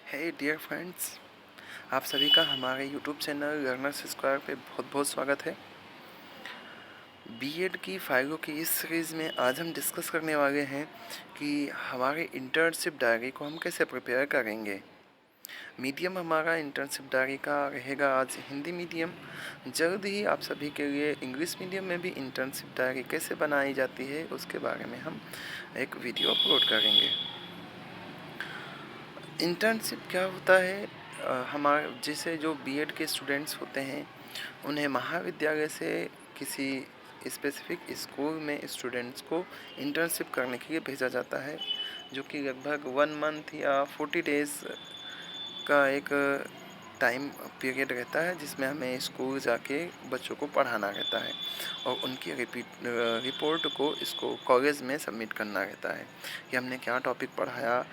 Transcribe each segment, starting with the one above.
हे dear friends, आप सभी का हमारे यूट्यूब चैनल लर्नर्स स्क्वायर पे बहुत बहुत स्वागत है। बीएड की फाइलों की इस सीरीज़ में आज हम डिस्कस करने वाले हैं कि हमारे इंटर्नशिप डायरी को हम कैसे प्रिपेयर करेंगे। मीडियम हमारा इंटर्नशिप डायरी का रहेगा आज हिंदी मीडियम। जल्द ही आप सभी के लिए इंग्लिश मीडियम में भी इंटर्नशिप डायरी कैसे बनाई जाती है उसके बारे में हम एक वीडियो अपलोड करेंगे। इंटर्नशिप क्या होता है? हमारे जैसे जो बीएड के स्टूडेंट्स होते हैं उन्हें महाविद्यालय से किसी स्पेसिफिक स्कूल में स्टूडेंट्स को इंटर्नशिप करने के लिए भेजा जाता है, जो कि लगभग 1 मंथ या 40 डेज़ का एक टाइम पीरियड रहता है, जिसमें हमें स्कूल जाके बच्चों को पढ़ाना रहता है और उनकी रिपोर्ट को इसको कॉलेज में सबमिट करना रहता है कि हमने क्या टॉपिक पढ़ाया,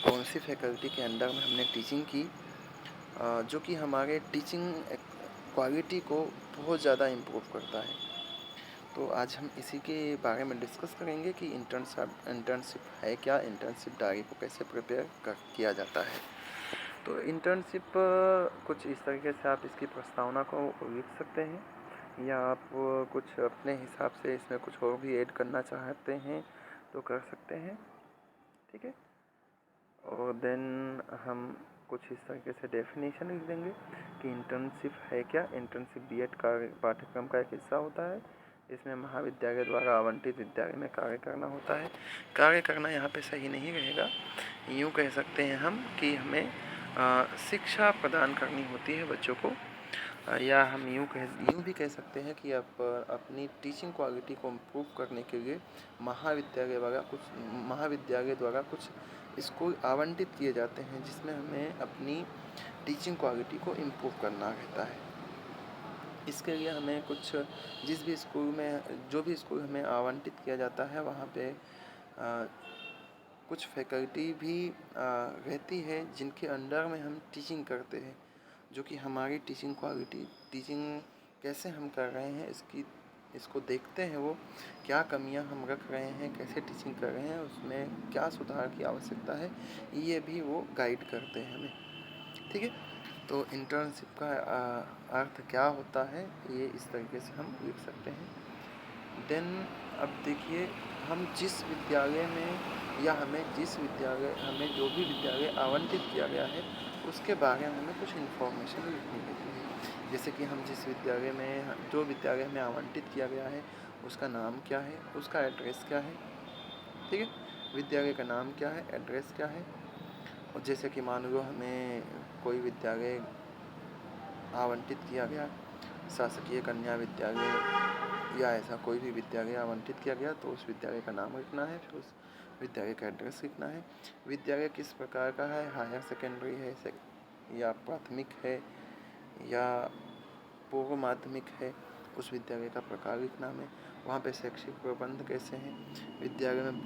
कौन सी फैकल्टी के अंडर में हमने टीचिंग की, जो कि हमारे टीचिंग क्वालिटी को बहुत ज़्यादा इम्प्रूव करता है। तो आज हम इसी के बारे में डिस्कस करेंगे कि इंटर्नशिप है क्या, इंटर्नशिप डायरी को कैसे प्रिपेयर किया जाता है। तो इंटर्नशिप कुछ इस तरीके से आप इसकी प्रस्तावना को लिख सकते हैं, या आप कुछ अपने हिसाब से इसमें कुछ और भी ऐड करना चाहते हैं तो कर सकते हैं, ठीक है। और देन हम कुछ इस तरीके से डेफिनेशन लिख देंगे कि इंटर्नशिप है क्या। इंटर्नशिप बीएड का पाठ्यक्रम का एक हिस्सा होता है। इसमें महाविद्यालय द्वारा आवंटित विद्यालय में कार्य करना होता है। कार्य करना यहाँ पे सही नहीं रहेगा, यूँ कह सकते हैं हम कि हमें शिक्षा प्रदान करनी होती है बच्चों को, या हम यूँ भी कह सकते हैं कि आप अपनी टीचिंग क्वालिटी को इम्प्रूव करने के लिए महाविद्यालय द्वारा कुछ स्कूल आवंटित किए जाते हैं, जिसमें हमें अपनी टीचिंग क्वालिटी को इम्प्रूव करना रहता है। इसके लिए हमें कुछ जो भी स्कूल हमें आवंटित किया जाता है वहाँ पे कुछ फैकल्टी भी रहती है जिनके अंडर में हम टीचिंग करते हैं, जो कि हमारी टीचिंग कैसे हम कर रहे हैं इसको देखते हैं। वो क्या कमियां हम रख रहे हैं, कैसे टीचिंग कर रहे हैं, उसमें क्या सुधार की आवश्यकता है, ये भी वो गाइड करते हैं हमें, ठीक है। तो इंटर्नशिप का अर्थ क्या होता है, ये इस तरीके से हम लिख सकते हैं। देन अब देखिए, हम जिस विद्यालय में या हमें जो भी विद्यालय आवंटित किया गया है उसके बारे में हमें कुछ इन्फॉर्मेशन लिखनी होती है। जैसे कि हम जो विद्यालय हमें आवंटित किया गया है उसका नाम क्या है, उसका एड्रेस क्या है, ठीक है। विद्यालय का नाम क्या है, एड्रेस क्या है। और जैसे कि मान लो हमें कोई विद्यालय आवंटित किया गया, शासकीय कन्या विद्यालय या ऐसा कोई भी विद्यालय आवंटित किया गया, तो उस विद्यालय का नाम लिखना है, फिर उस विद्यालय का एड्रेस लिखना है। विद्यालय किस प्रकार का है, हायर सेकेंडरी है या प्राथमिक है या पूर्व माध्यमिक है, उस विद्यालय का प्रकार लिखना हमें। वहाँ पे शैक्षिक प्रबंध कैसे हैं, विद्यालय में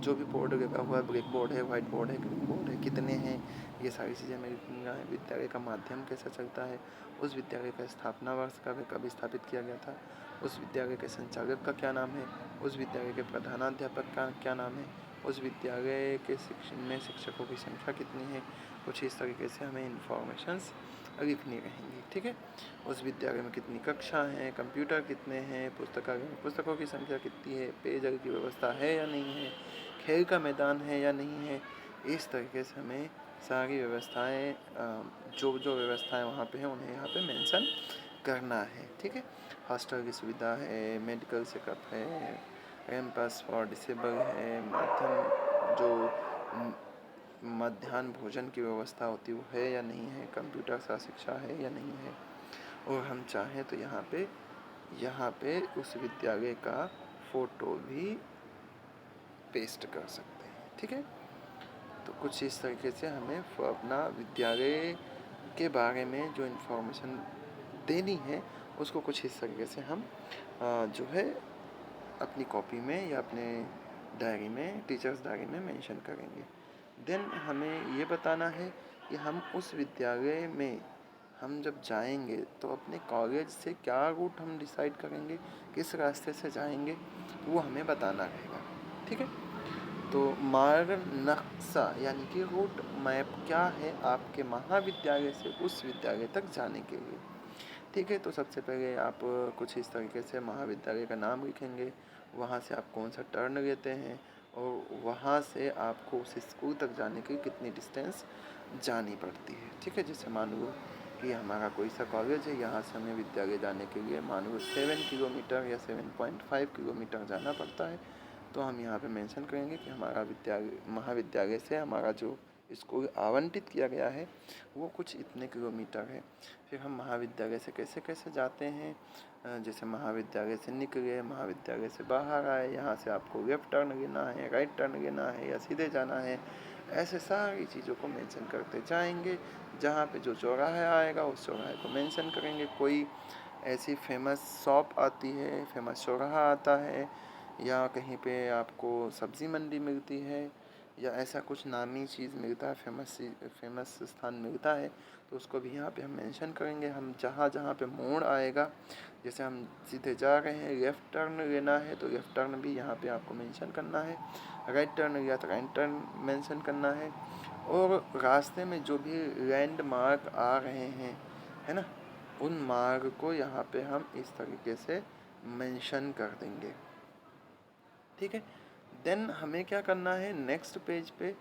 जो भी बोर्ड लगा हुआ है, ब्लैक बोर्ड है, वाइट बोर्ड है, ग्रीन बोर्ड है, कितने हैं, ये सारी चीज़ें हमें लिखनी है। विद्यालय का माध्यम कैसा चलता है, उस विद्यालय का स्थापना वर्ष कब स्थापित किया गया था, उस विद्यालय के संचालक का क्या नाम है, उस विद्यालय के प्रधानाध्यापक का क्या नाम है, उस विद्यालय के शिक्षकों की संख्या कितनी है। कुछ इस तरीके से हमें इन्फॉर्मेशंस लिखनी रहेंगी, ठीक है। उस विद्यालय में कितनी कक्षा हैं, कंप्यूटर कितने हैं, पुस्तकालय में पुस्तकों की संख्या कितनी है, पेयजल की व्यवस्था है या नहीं है, खेल का मैदान है या नहीं है। इस तरीके से हमें सारी व्यवस्थाएं, जो व्यवस्थाएं वहाँ पे हैं उन्हें यहाँ पे मेंशन करना है, ठीक है। हॉस्टल की सुविधा है, मेडिकल चेकअप है, कैंपस फॉर डिसेबल है, मध्याह्न भोजन की व्यवस्था होती है वो है या नहीं है, कंप्यूटर सा शिक्षा है या नहीं है। और हम चाहें तो यहाँ पे उस विद्यालय का फ़ोटो भी पेस्ट कर सकते हैं, ठीक है। तो कुछ इस तरीके से हमें अपना विद्यालय के बारे में जो इन्फॉर्मेशन देनी है उसको कुछ इस तरीके से हम जो है अपनी कॉपी में या अपने डायरी में, टीचर्स डायरी में मेंशन करेंगे। देन हमें ये बताना है कि हम उस विद्यालय में हम जब जाएंगे तो अपने कॉलेज से क्या रूट हम डिसाइड करेंगे, किस रास्ते से जाएंगे, वो हमें बताना रहेगा, ठीक है। तो मार्ग नक्शा यानी कि रूट मैप क्या है आपके महाविद्यालय से उस विद्यालय तक जाने के लिए। ठीक है, तो सबसे पहले आप कुछ इस तरीके से महाविद्यालय का नाम लिखेंगे, वहाँ से आप कौन सा टर्न लेते हैं और वहाँ से आपको उस स्कूल तक जाने के लिए कितनी डिस्टेंस जानी पड़ती है। ठीक है, जैसे मान लो कि हमारा कोई सा कॉलेज है, यहाँ से हमें विद्यालय जाने के लिए मान लो 7 किलोमीटर या 7.5 किलोमीटर जाना पड़ता है। तो हम यहाँ पे मेंशन करेंगे कि हमारा महाविद्यालय से हमारा जो स्कूल आवंटित किया गया है वो कुछ इतने किलोमीटर है। फिर हम महाविद्यालय से कैसे कैसे जाते हैं, जैसे महाविद्यालय से निकले, महाविद्यालय से बाहर आए, यहाँ से आपको लेफ्ट टर्न लेना है, राइट टर्न लेना है या सीधे जाना है, ऐसे सारी चीज़ों को मेंशन करते जाएंगे। जहाँ पे जो चौराहा आएगा उस चौराहे को मेंशन करेंगे। कोई ऐसी फेमस शॉप आती है, फेमस चौराहा आता है, या कहीं पे आपको सब्ज़ी मंडी मिलती है, या ऐसा कुछ नामी चीज़ मिलता है, फेमस स्थान मिलता है, तो उसको भी यहाँ पे हम मेंशन करेंगे। हम जहाँ जहाँ पे मोड़ आएगा, जैसे हम सीधे जा रहे हैं, लेफ़्ट टर्न लेना है तो लेफ़्ट टर्न भी यहाँ पे आपको मेंशन करना है, राइट टर्न लिया तो राइट टर्न मेंशन करना है, और रास्ते में जो भी लैंडमार्क आ रहे हैं, है ना, उन मार्ग को यहाँ पे हम इस तरीके से मेंशन कर देंगे। ठीक है, देन हमें क्या करना है, नेक्स्ट पेज पे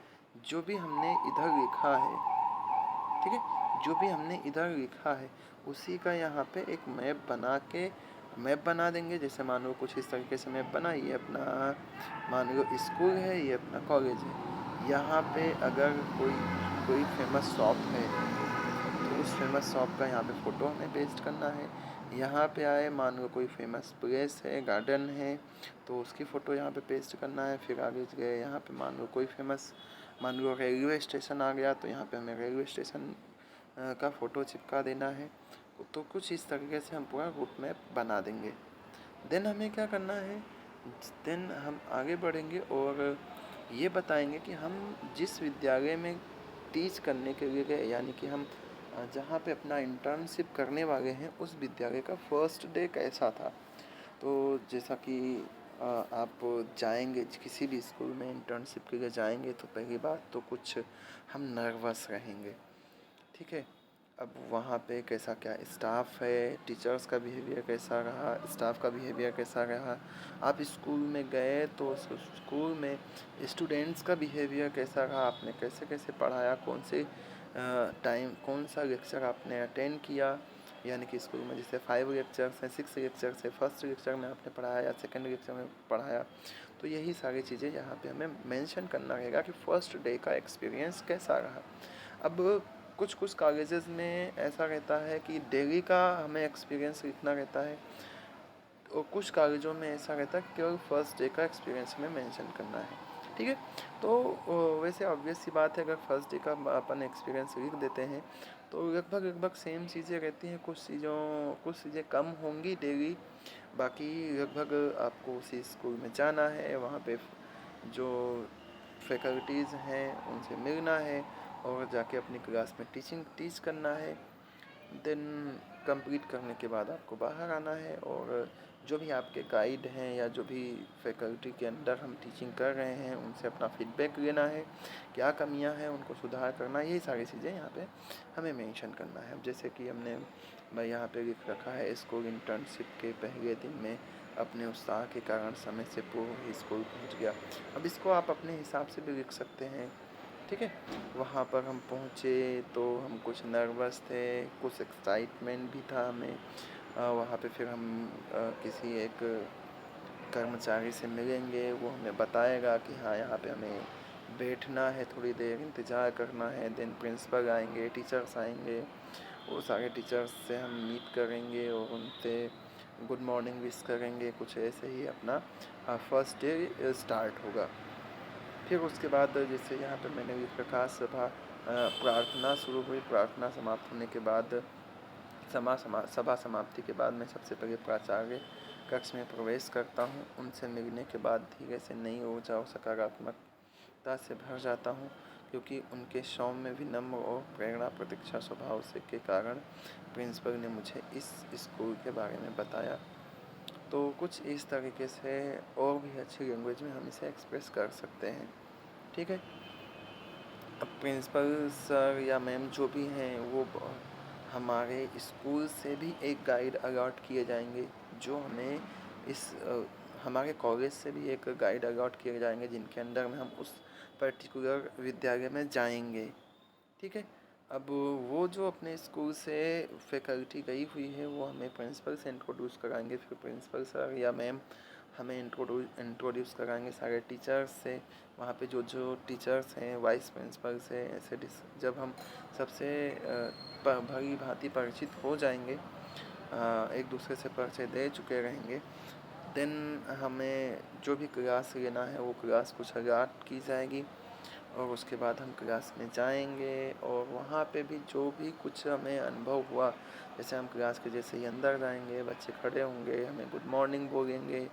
जो भी हमने इधर लिखा है, ठीक है, जो भी हमने इधर लिखा है उसी का यहाँ पे एक मैप बना देंगे। जैसे मान लो कुछ इस तरीके से मैप बना, ये अपना मान लो स्कूल है, ये अपना कॉलेज है। यहाँ पे अगर कोई कोई फेमस शॉप है तो उस फेमस शॉप का यहाँ पे फ़ोटो हमें पेस्ट करना है। यहाँ पे आए, मान लो कोई फेमस प्लेस है, गार्डन है, तो उसकी फ़ोटो यहाँ पे पेस्ट करना है। फिर आगे गए, यहाँ पे मान लो कोई फेमस, मान लो रेलवे स्टेशन आ गया, तो यहाँ पे हमें रेलवे स्टेशन का फ़ोटो चिपका देना है। तो कुछ इस तरीके से हम पूरा रूट मैप बना देंगे। देन हमें क्या करना है, देन हम आगे बढ़ेंगे और ये बताएंगे कि हम जिस विद्यालय में टीच करने के लिए गए, यानी कि हम जहाँ पे अपना इंटर्नशिप करने वाले हैं उस विद्यालय का फर्स्ट डे कैसा था। तो जैसा कि आप जाएंगे किसी भी स्कूल में इंटर्नशिप के लिए जाएंगे, तो पहली बात तो कुछ हम नर्वस रहेंगे। ठीक है, अब वहाँ पे कैसा क्या स्टाफ है, टीचर्स का बिहेवियर कैसा रहा, स्टाफ का बिहेवियर कैसा रहा, आप स्कूल में गए तो उस स्कूल में स्टूडेंट्स का बिहेवियर कैसा रहा, आपने कैसे कैसे पढ़ाया, कौन से टाइम कौन सा लेक्चर आपने अटेंड किया, यानी कि स्कूल में जैसे 5 लेक्चर्स हैं, 6 लेक्चर्स है, फर्स्ट लेक्चर में आपने पढ़ाया या सेकेंड लेक्चर में पढ़ाया। तो यही सारी चीज़ें यहाँ पे हमें मेंशन करना रहेगा कि फ़र्स्ट डे का एक्सपीरियंस कैसा रहा। अब कुछ कुछ कॉलेजेस में ऐसा रहता है कि डेली का हमें एक्सपीरियंस लिखना रहता है, और कुछ कॉलेजों में ऐसा रहता है कि केवल फर्स्ट डे का एक्सपीरियंस हमें मेंशन करना है। ठीक है, तो वैसे ऑब्वियस सी बात है, अगर फर्स्ट डे का अपन एक्सपीरियंस लिख देते हैं तो लगभग लगभग सेम चीज़ें रहती हैं, कुछ चीज़ें कम होंगी डेली, बाकी लगभग आपको उसी स्कूल में जाना है, वहाँ पे जो फैकल्टीज़ हैं उनसे मिलना है और जाके अपनी क्लास में टीच करना है। देन कंप्लीट करने के बाद आपको बाहर आना है और जो भी आपके गाइड हैं या जो भी फैकल्टी के अंदर हम टीचिंग कर रहे हैं उनसे अपना फीडबैक लेना है, क्या कमियां हैं उनको सुधार करना, यही सारी चीज़ें यहाँ पे हमें मेंशन करना है। अब जैसे कि मैं यहाँ पे लिख रखा है, स्कूल इंटर्नशिप के पहले दिन में अपने उत्साह के कारण समय से पूर्व ही स्कूल पहुँच गया। अब इसको आप अपने हिसाब से भी लिख सकते हैं। ठीक है, वहाँ पर हम पहुँचे तो हम कुछ नर्वस थे, कुछ एक्साइटमेंट भी था हमें। वहाँ पे फिर हम किसी एक कर्मचारी से मिलेंगे, वो हमें बताएगा कि हाँ यहाँ पे हमें बैठना है, थोड़ी देर इंतज़ार करना है। देन प्रिंसिपल आएंगे, टीचर्स आएंगे, वो सारे टीचर्स से हम मीट करेंगे और उनसे गुड मॉर्निंग विश करेंगे। कुछ ऐसे ही अपना फर्स्ट डे स्टार्ट होगा। फिर उसके बाद जैसे यहाँ पे मैंने भी प्रकाश सभा प्रार्थना शुरू हुई। प्रार्थना समाप्त होने के बाद सभा समाप्ति के बाद मैं सबसे पहले प्राचार्य कक्ष में प्रवेश करता हूँ। उनसे मिलने के बाद धीरे से नई ऊर्जा और सकारात्मकता से भर जाता हूँ, क्योंकि उनके सौम्य, विनम्र और प्रेरणा प्रतीक्षा स्वभाव से के कारण प्रिंसिपल ने मुझे इस स्कूल के बारे में बताया। तो कुछ इस तरीके से और भी अच्छी लैंग्वेज में हम इसे एक्सप्रेस कर सकते हैं। ठीक है। अब प्रिंसिपल सर या मैम जो भी हैं वो हमारे स्कूल से भी एक गाइड अलॉट किए जाएंगे, जो हमें इस हमारे कॉलेज से भी एक गाइड अलॉट किए जाएंगे, जिनके अंडर में हम उस पर्टिकुलर विद्यालय में जाएंगे। ठीक है। अब वो जो अपने स्कूल से फैकल्टी गई हुई है वो हमें प्रिंसिपल से इंट्रोड्यूस कराएंगे, फिर प्रिंसिपल सर या मैम हमें इंट्रोड्यूस कराएंगे सारे टीचर्स से। वहाँ पे जो जो टीचर्स हैं वाइस प्रिंसिपल से ऐसे जब हम सबसे भली भांति परिचित हो जाएंगे, एक दूसरे से परिचय दे चुके रहेंगे, देन हमें जो भी क्लास लेना है वो क्लास कुछ अलॉट की जाएगी, और उसके बाद हम क्लास में जाएंगे और वहाँ पे भी जो भी कुछ हमें अनुभव हुआ, जैसे हम क्लास के जैसे ही अंदर जाएंगे, बच्चे खड़े होंगे, हमें गुड मॉर्निंग बोलेंगे,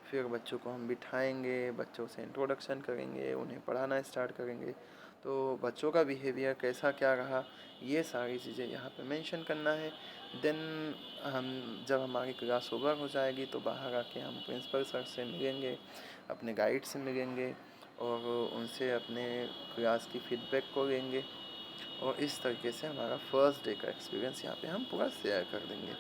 फिर बच्चों को हम बिठाएंगे, बच्चों से इंट्रोडक्शन करेंगे, उन्हें पढ़ाना स्टार्ट करेंगे। तो बच्चों का बिहेवियर कैसा क्या रहा, ये सारी चीज़ें यहाँ पे मेंशन करना है। देन हम जब हमारी क्लास ओवर हो जाएगी तो बाहर आके हम प्रिंसिपल सर से मिलेंगे, अपने गाइड से मिलेंगे और उनसे अपने क्लास की फीडबैक को लेंगे, और इस तरीके से हमारा फर्स्ट डे का एक्सपीरियंस यहाँ पे हम पूरा शेयर कर देंगे।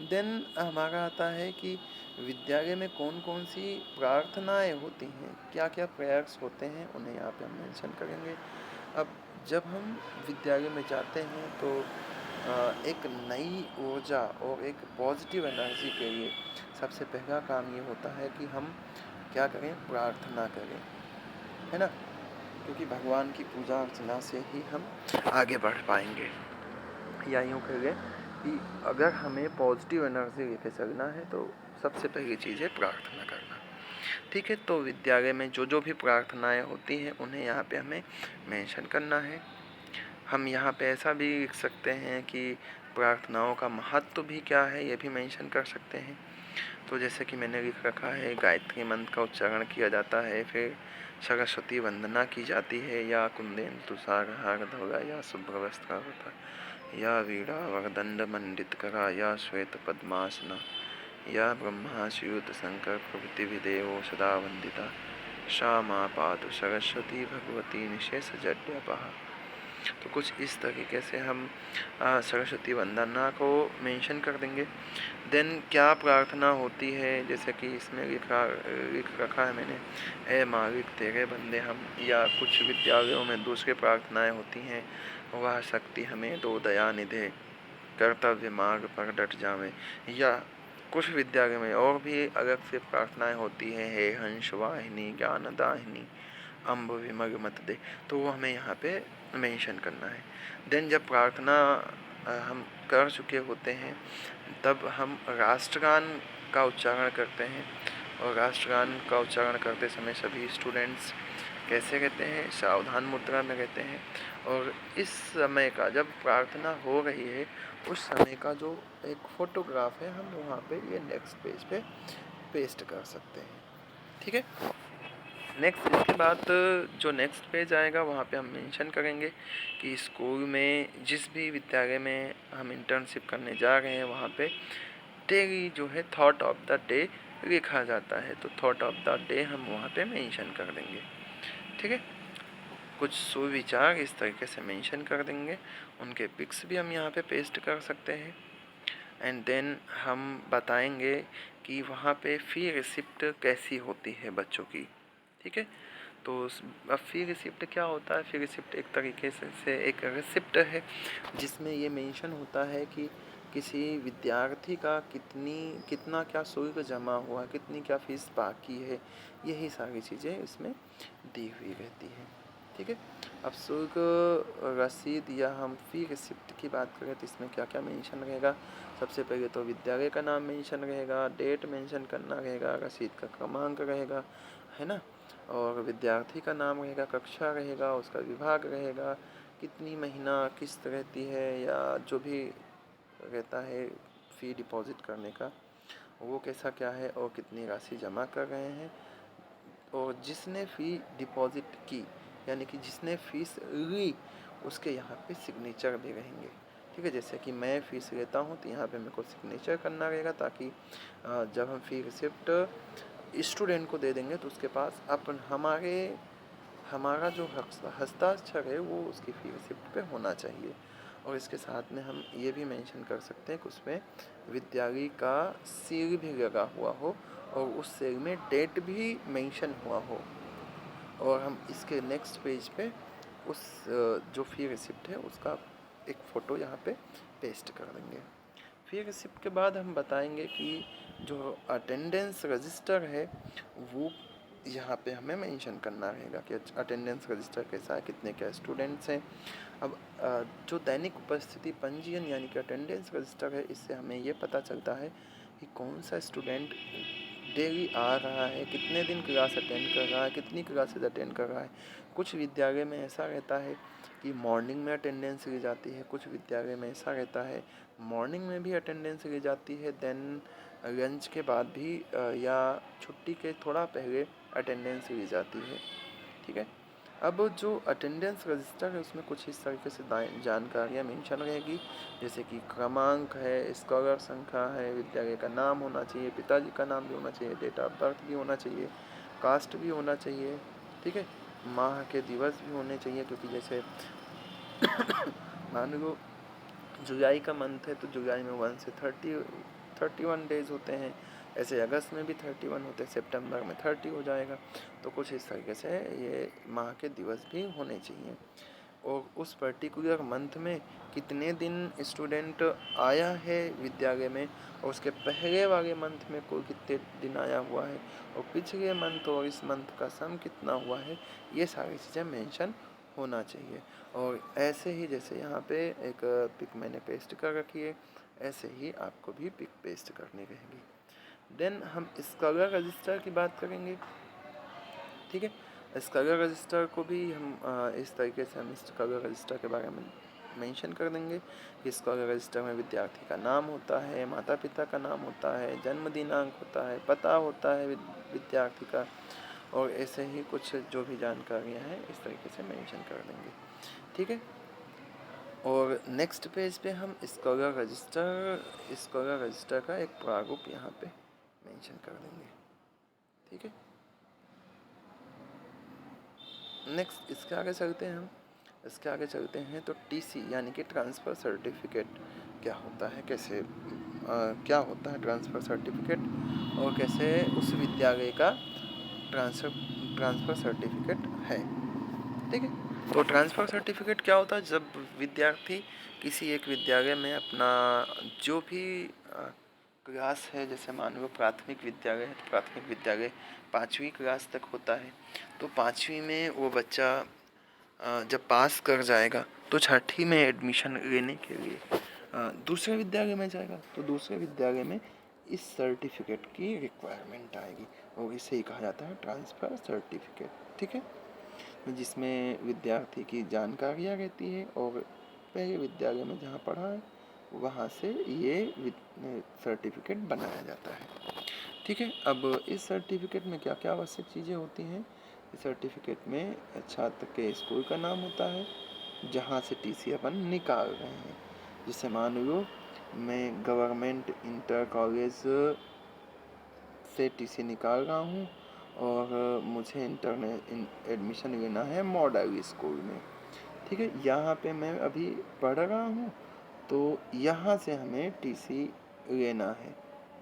देन हमारा आता है कि विद्यालय में कौन कौन सी प्रार्थनाएं होती हैं, क्या क्या प्रेयर्स होते हैं, उन्हें यहाँ पे हम मेंशन करेंगे। अब जब हम विद्यालय में जाते हैं तो एक नई ऊर्जा और एक पॉजिटिव एनर्जी के लिए सबसे पहला काम ये होता है कि हम क्या करें, प्रार्थना करें, है ना, क्योंकि भगवान की पूजा अर्चना से ही हम आगे बढ़ पाएंगे। या यूँ कहें कि अगर हमें पॉजिटिव एनर्जी लेके चलना है तो सबसे पहली चीज़ है प्रार्थना करना। ठीक है। तो विद्यालय में जो जो भी प्रार्थनाएं होती हैं उन्हें यहाँ पे हमें मेंशन करना है। हम यहाँ पे ऐसा भी लिख सकते हैं कि प्रार्थनाओं का महत्व भी क्या है, ये भी मेंशन कर सकते हैं। तो जैसे कि मैंने लिख रखा है, गायत्री मंत्र का उच्चारण किया जाता है, फिर सरस्वती वंदना की जाती है, या कुंदेन तुषार हार धौला या शुभ्र वस्त्रावृता, या वीणा वरदंड मंडित करा, या श्वेत पद्मासना, या ब्रह्माच्युत शंकर प्रभृति विदेवो सदा वंदिता, सा मां पातु सरस्वती भगवती निशेष जड्यपहा। तो कुछ इस तरीके से हम सरस्वती वंदना को मेंशन कर देंगे। देन क्या प्रार्थना होती है, जैसे कि इसमें लिख रखा है मैंने, ए मालिक तेरे बंदे हम, या कुछ विद्यालयों में दूसरी प्रार्थनाएं होती हैं, वह शक्ति हमें दो दया निधे, कर्तव्य मार्ग पर डट जावे, या कुछ विद्यालय में और भी अलग से प्रार्थनाएं होती हैं, हे हंस वाहिनी ज्ञान दाहिनी अम्ब विमग मत दे, तो वो हमें यहाँ पे मेंशन करना है। देन जब प्रार्थना हम कर चुके होते हैं तब हम राष्ट्रगान का उच्चारण करते हैं, और राष्ट्रगान का उच्चारण करते समय सभी स्टूडेंट्स कैसे रहते हैं, सावधान मुद्रा में रहते हैं। और इस समय का, जब प्रार्थना हो रही है उस समय का जो एक फ़ोटोग्राफ है, हम वहाँ पे ये नेक्स्ट पेज पे पेस्ट कर सकते हैं। ठीक है। नेक्स्ट इसके बाद जो नेक्स्ट पेज आएगा वहाँ पे हम मेंशन करेंगे कि स्कूल में जिस भी विद्यालय में हम इंटर्नशिप करने जा रहे हैं वहाँ पे डेली जो है थॉट ऑफ द डे लिखा जाता है, तो थॉट ऑफ द डे हम वहाँ पे मेंशन कर देंगे। ठीक है। कुछ सुविचार इस तरीके से मेंशन कर देंगे, उनके पिक्स भी हम यहाँ पे पेस्ट कर सकते हैं। एंड देन हम बताएंगे कि वहाँ पे फ़ी रिसिप्ट कैसी होती है बच्चों की। ठीक है। तो अब फ़ी रिसिप्ट क्या होता है, फ़ी रिसिप्ट एक तरीके से एक रिसिप्ट है जिसमें ये मेंशन होता है कि किसी विद्यार्थी का कितना क्या शुल्क जमा हुआ, कितनी क्या फीस बाकी है, यही सारी चीज़ें इसमें दी हुई रहती है। ठीक है। अब शुल्क रसीद या हम फ़ी रिसिप्ट की बात करें तो इसमें क्या क्या मेंशन रहेगा, सबसे पहले तो विद्यालय का नाम मेंशन रहेगा, डेट मेंशन करना रहेगा, रसीद का क्रमांक रहेगा, है ना, और विद्यार्थी का नाम रहेगा, कक्षा रहेगा, उसका विभाग रहेगा, कितनी महीना किस्त रहती है या जो भी रहता है फ़ी डिपॉज़िट करने का वो कैसा क्या है, और कितनी राशि जमा कर रहे हैं, और जिसने फ़ी डिपॉज़िट की यानी कि जिसने फ़ीस ली उसके यहाँ पे सिग्नेचर भी रहेंगे। ठीक है। जैसे कि मैं फ़ीस लेता हूँ तो यहाँ पे मेरे को सिग्नेचर करना रहेगा, ताकि जब हम फ़ी रिसिप्ट स्टूडेंट को दे देंगे तो उसके पास अपन हमारा जो हस्ताक्षर है वो उसकी फी रिसिप्ट पे होना चाहिए। और इसके साथ में हम ये भी मेंशन कर सकते हैं कि उसमें विद्यालय का सील भी लगा हुआ हो और उस सील में डेट भी मेंशन हुआ हो। और हम इसके नेक्स्ट पेज पे उस जो फी रिसिप्ट है उसका एक फ़ोटो यहाँ पे पेस्ट कर देंगे। फी रिसिप्ट के बाद हम बताएंगे कि जो अटेंडेंस रजिस्टर है वो यहाँ पे हमें मेंशन करना रहेगा कि अटेंडेंस रजिस्टर कैसा है, कितने क्या स्टूडेंट्स हैं। अब जो दैनिक उपस्थिति पंजीयन यानी कि अटेंडेंस रजिस्टर है, इससे हमें ये पता चलता है कि कौन सा स्टूडेंट डेली आ रहा है, कितने दिन क्लास अटेंड कर रहा है, कितनी क्लासेज अटेंड कर रहा है। कुछ विद्यालय में ऐसा रहता है कि मॉर्निंग में अटेंडेंस ली जाती है, कुछ विद्यालय में ऐसा रहता है मॉर्निंग में भी अटेंडेंस ली जाती है, देन लंच के बाद भी या छुट्टी के थोड़ा पहले अटेंडेंस ली जाती है। ठीक है। अब जो अटेंडेंस रजिस्टर है उसमें कुछ इस तरीके से जानकारियाँ मेंशन रहेगी, जैसे कि क्रमांक है, स्कॉलर संख्या है, विद्यालय का नाम होना चाहिए, पिताजी का नाम भी होना चाहिए, डेट ऑफ बर्थ भी होना चाहिए, कास्ट भी होना चाहिए। ठीक है। माह के दिवस भी होने चाहिए, क्योंकि जैसे मान लो जुलाई का मंथ है तो जुलाई में 1 से 31 डेज होते हैं, ऐसे अगस्त में भी 31 होते हैं, सितंबर में 30 हो जाएगा। तो कुछ इस तरीके से ये माह के दिवस भी होने चाहिए और उस पर्टिकुलर मंथ में कितने दिन स्टूडेंट आया है विद्यालय में और उसके पहले वाले मंथ में कोई कितने दिन आया हुआ है और पिछले मंथ और इस मंथ का सम कितना हुआ है, ये सारी चीज़ें मेंशन होना चाहिए। और ऐसे ही जैसे यहाँ पे एक पिक मैंने पेस्ट कर रखी है, ऐसे ही आपको भी पिक पेस्ट करनी रहेगी। देन हम स्कॉलर रजिस्टर की बात करेंगे। ठीक है। स्कॉलर रजिस्टर को भी हम इस तरीके से हम स्कॉलर रजिस्टर के बारे में मेंशन कर देंगे कि स्कॉलर रजिस्टर में विद्यार्थी का नाम होता है, माता पिता का नाम होता है, जन्म दिनांक होता है, पता होता है विद्यार्थी का, और ऐसे ही कुछ जो भी जानकारियाँ हैं इस तरीके से मेंशन कर देंगे। ठीक है। और नेक्स्ट पेज पे हम स्कॉलर रजिस्टर का एक प्रारूप यहाँ पे मेंशन कर देंगे। ठीक है। नेक्स्ट इसके आगे चलते हैं तो टीसी यानी कि ट्रांसफ़र सर्टिफिकेट क्या होता है, कैसे क्या होता है ट्रांसफ़र सर्टिफिकेट और कैसे उस विद्यालय का ट्रांसफ़र सर्टिफिकेट है। ठीक है। तो ट्रांसफ़र सर्टिफिकेट क्या होता है, जब विद्यार्थी किसी एक विद्यालय में अपना जो भी क्लास है, जैसे मान लो प्राथमिक विद्यालय है तो प्राथमिक विद्यालय 5वीं क्लास तक होता है, तो 5वीं में वो बच्चा जब पास कर जाएगा तो 6ठी में एडमिशन लेने के लिए दूसरे विद्यालय में जाएगा, तो दूसरे विद्यालय में इस सर्टिफिकेट की रिक्वायरमेंट आएगी और इसे ही कहा जाता है ट्रांसफ़र सर्टिफिकेट। ठीक है। जिसमें विद्यार्थी की जानकारियाँ रहती है और पहले विद्यालय में जहाँ पढ़ा है वहाँ से ये सर्टिफिकेट बनाया जाता है। ठीक है। अब इस सर्टिफिकेट में क्या क्या आवश्यक चीज़ें होती हैं। इस सर्टिफिकेट में छात्र के स्कूल का नाम होता है जहाँ से टीसी अपन निकाल रहे हैं, जैसे मान लो मैं गवर्नमेंट इंटर कॉलेज से टीसी निकाल रहा हूँ और मुझे एडमिशन लेना है मॉडल स्कूल में। ठीक है। यहाँ पे मैं अभी पढ़ रहा हूँ तो यहाँ से हमें टीसी लेना है।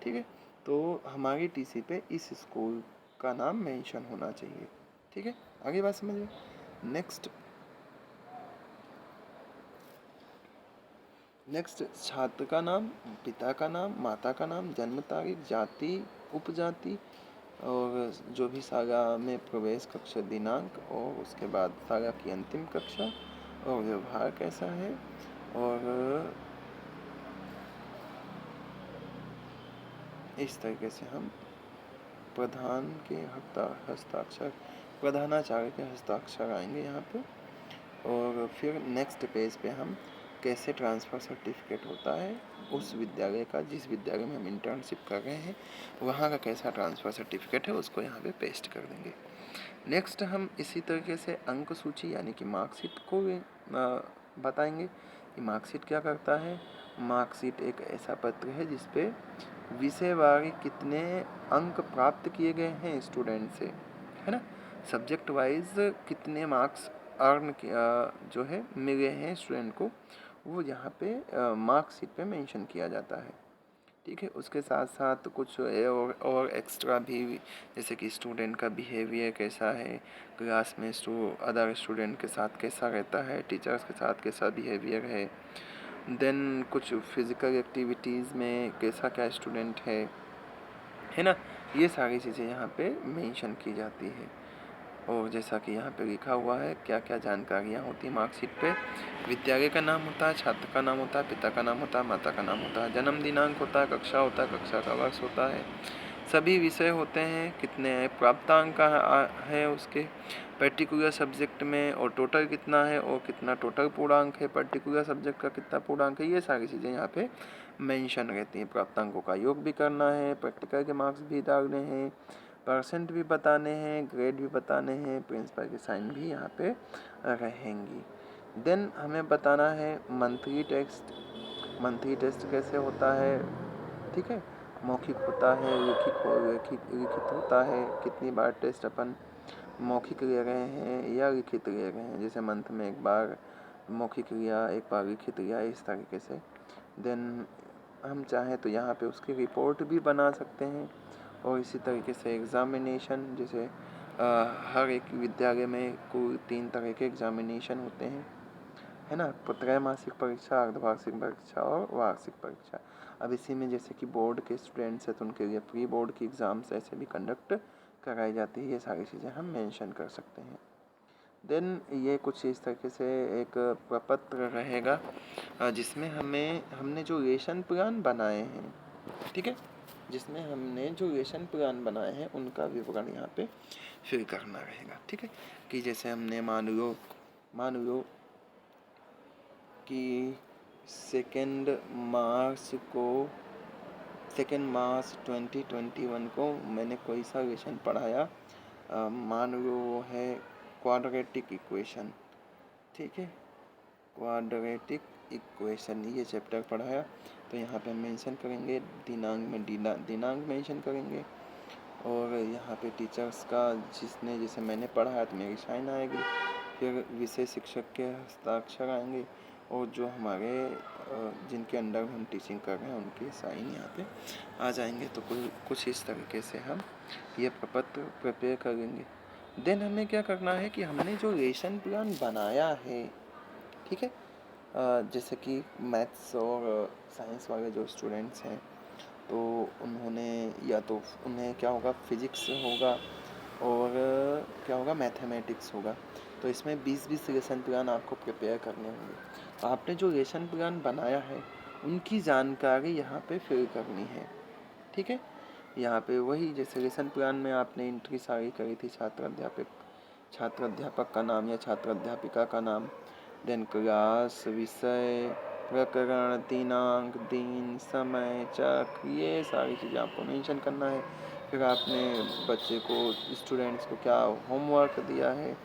ठीक है। तो हमारी टीसी पे इस स्कूल का नाम मेंशन होना चाहिए। ठीक है। आगे बात समझिए। नेक्स्ट छात्र का नाम, पिता का नाम, माता का नाम, जन्म तारीख, जाति, उपजाति और जो भी शाला में प्रवेश कक्षा दिनांक और उसके बाद शाला की अंतिम कक्षा और व्यवहार कैसा है और इस तरीके से हम प्रधानाचार्य के हस्ताक्षर आएंगे यहाँ पे। और फिर नेक्स्ट पेज पे हम कैसे ट्रांसफ़र सर्टिफिकेट होता है उस विद्यालय का, जिस विद्यालय में हम इंटर्नशिप कर रहे हैं वहाँ का कैसा ट्रांसफ़र सर्टिफिकेट है उसको यहाँ पे पेस्ट कर देंगे। नेक्स्ट हम इसी तरीके से अंक सूची यानी कि मार्कशीट को बताएंगे कि मार्कशीट क्या करता है। मार्कशीट एक ऐसा पत्र है जिसपे विषयवार कितने अंक प्राप्त किए गए हैं स्टूडेंट से, है ना। सब्जेक्ट वाइज कितने मार्क्स जो है मिले हैं स्टूडेंट को, वो यहाँ पे मार्कशीट पे मेंशन किया जाता है। ठीक है, उसके साथ साथ कुछ और एक्स्ट्रा भी, जैसे कि स्टूडेंट का बिहेवियर कैसा है, क्लास में अदर स्टूडेंट के साथ कैसा रहता है, टीचर्स के साथ कैसा बिहेवियर है, देन कुछ फिज़िकल एक्टिविटीज़ में कैसा क्या स्टूडेंट है ना, ये सारी चीज़ें यहाँ पे मेंशन की जाती है। और जैसा कि यहाँ पे लिखा हुआ है क्या क्या जानकारियाँ होती है मार्कशीट पे, विद्यालय का नाम होता है, छात्र का नाम होता है, पिता का नाम होता है, माता का नाम होता है, जन्म दिनांक होता है, कक्षा होता है, कक्षा का वर्ष होता है, सभी विषय होते हैं, कितने प्राप्तांक है उसके पर्टिकुलर सब्जेक्ट में, और टोटल कितना है और कितना टोटल पूर्णांक है, पर्टिकुलर सब्जेक्ट का कितना पूर्णांक है, ये सारी चीज़ें यहाँ पे मेंशन रहती हैं। प्राप्तांकों का योग भी करना है, प्रैक्टिकल के मार्क्स भी डालने हैं, परसेंट भी बताने हैं, ग्रेड भी बताने हैं, प्रिंसिपल के साइन भी यहाँ पे रहेंगी। देन हमें बताना है मंथली टेस्ट कैसे होता है। ठीक है, मौखिक होता है, लिखित होता है, कितनी बार टेस्ट अपन मौखिक ले रहे हैं या लिखित ले रहे हैं, जैसे मंथ में एक बार मौखिक लिया, एक बार लिखित लिया, इस तरीके से। देन हम चाहें तो यहाँ पे उसकी रिपोर्ट भी बना सकते हैं। और इसी तरीके से एग्ज़ामिनेशन, जैसे हर एक विद्यालय में कुल 3 तरह के एग्ज़ामिनेशन होते हैं, है ना, त्रैमासिक परीक्षा, अर्धवार्षिक परीक्षा और वार्षिक परीक्षा। अब इसी में जैसे कि बोर्ड के स्टूडेंट्स हैं तो उनके लिए प्री बोर्ड की एग्ज़ाम्स ऐसे भी कंडक्ट कराई जाती है। ये सारी चीज़ें हम मेंशन कर सकते हैं। देन ये कुछ इस तरीके से एक प्रपत्र रहेगा जिसमें हमने जो लेसन प्लान बनाए हैं, ठीक है, जिसमें हमने जो लेसन प्लान बनाए हैं उनका विवरण यहाँ पे फिल करना रहेगा। ठीक है, कि जैसे हमने मान लो कि 2 मार्च 2021 को मैंने कोई सा लेसन पढ़ाया, मान लो वो है क्वाड्रेटिक इक्वेशन। ठीक है, क्वाड्रेटिक इक्वेशन ये चैप्टर पढ़ाया, तो यहाँ पे मेंशन करेंगे, दिनांक में दिनांक मेंशन करेंगे, और यहाँ पे टीचर्स का जैसे मैंने पढ़ाया तो मेरी साइन आएगी, फिर विषय शिक्षक के हस्ताक्षर आएंगे, और जो हमारे जिनके अंडर हम टीचिंग कर रहे हैं उनके साइन यहाँ पे आ जाएंगे। तो कुछ इस तरीके से हम ये प्रपत्र प्रिपेयर करेंगे। देन हमें क्या करना है कि हमने जो लेसन प्लान बनाया है, ठीक है, जैसे कि मैथ्स और साइंस वाले जो स्टूडेंट्स हैं तो उन्होंने या तो उन्हें क्या होगा, फिजिक्स होगा और क्या होगा, मैथमेटिक्स होगा। तो इसमें 20-20 लेसन प्लान आपको प्रिपेयर करने होंगे। तो आपने जो लेसन प्लान बनाया है उनकी जानकारी यहाँ पे फिल करनी है। ठीक है, यहाँ पे वही जैसे लेसन प्लान में आपने एंट्री सारी करी थी, छात्र अध्यापक का नाम या छात्र अध्यापिका का नाम, देन क्लास, विषय, प्रकरण, दिनांक, दिन, समय, चक्र, ये सारी चीज़ें आपको मेंशन करना है। फिर आपने बच्चे को, स्टूडेंट्स को क्या होमवर्क दिया है,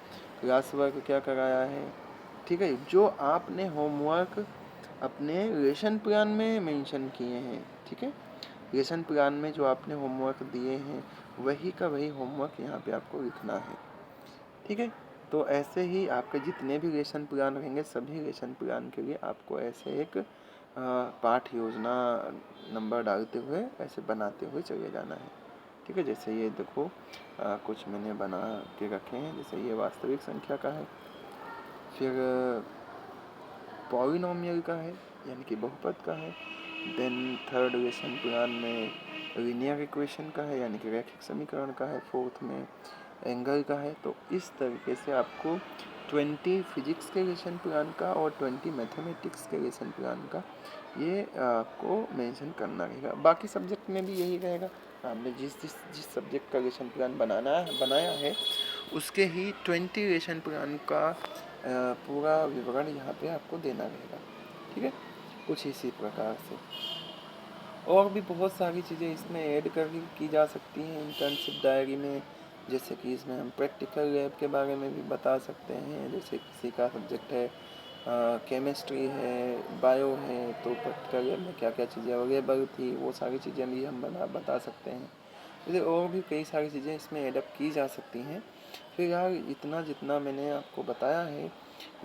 क्लास वर्क क्या कराया है। ठीक है, जो आपने होमवर्क अपने लेसन प्लान में मेंशन किए हैं, ठीक है, लेसन प्लान में जो आपने होमवर्क दिए हैं वही का वही होमवर्क यहाँ पे आपको लिखना है। ठीक है, तो ऐसे ही आपके जितने भी लेसन प्लान रहेंगे सभी लेसन प्लान के लिए आपको ऐसे एक पाठ योजना नंबर डालते हुए ऐसे बनाते हुए चले जाना है। ठीक है, जैसे ये देखो कुछ मैंने बना के रखे हैं, जैसे ये वास्तविक संख्या का है, फिर पॉलिनोमियल का है यानी कि बहुपद का है, देन थर्ड लेसन प्लान में लीनियर इक्वेशन का है यानी कि रैखिक समीकरण का है, फोर्थ में एंगल का है। तो इस तरीके से आपको 20 फिजिक्स के लेसन प्लान का और 20 मैथमेटिक्स के लेसन प्लान का ये आपको मेंशन करना रहेगा। बाकी सब्जेक्ट में भी यही रहेगा, आपने जिस सब्जेक्ट का लेसन प्लान बनाया है उसके ही 20 लेसन प्लान का पूरा विवरण यहाँ पे आपको देना रहेगा। ठीक है, कुछ इसी प्रकार से और भी बहुत सारी चीज़ें इसमें ऐड करके की जा सकती हैं इंटर्नशिप डायरी में। जैसे कि इसमें हम प्रैक्टिकल लैब के बारे में भी बता सकते हैं, जैसे किसी का सब्जेक्ट है केमिस्ट्री है, बायो है, तो प्रैक्टिकल लैब में क्या क्या चीज़ें अवेलेबल थी वो सारी चीज़ें भी हम बता सकते हैं। जैसे और भी कई सारी चीज़ें इसमें एडअप की जा सकती हैं, फिलहाल इतना जितना मैंने आपको बताया है,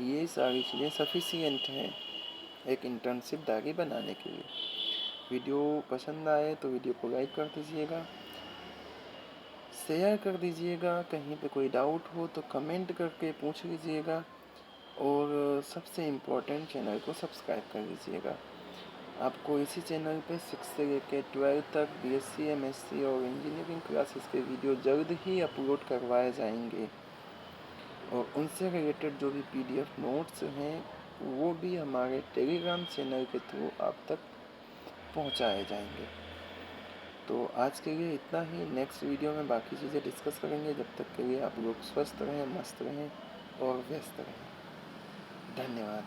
ये सारी चीज़ें सफिशिएंट हैं एक इंटर्नशिप डायरी बनाने के लिए। वीडियो पसंद आए तो वीडियो को लाइक कर दीजिएगा, शेयर कर दीजिएगा। कहीं पे कोई डाउट हो तो कमेंट करके पूछ लीजिएगा, और सबसे इम्पोर्टेंट चैनल को सब्सक्राइब कर लीजिएगा। आपको इसी चैनल पे 6 से लेकर 12 तक बीएससी, एमएससी और इंजीनियरिंग क्लासेस के वीडियो जल्द ही अपलोड करवाए जाएंगे, और उनसे रिलेटेड जो भी पीडीएफ नोट्स हैं वो भी हमारे टेलीग्राम चैनल के थ्रू आप तक पहुंचाए जाएंगे। तो आज के लिए इतना ही। नेक्स्ट वीडियो में बाकी चीज़ें डिस्कस करेंगे। जब तक के लिए आप लोग स्वस्थ रहें, मस्त रहें और व्यस्त रहें। धन्यवाद।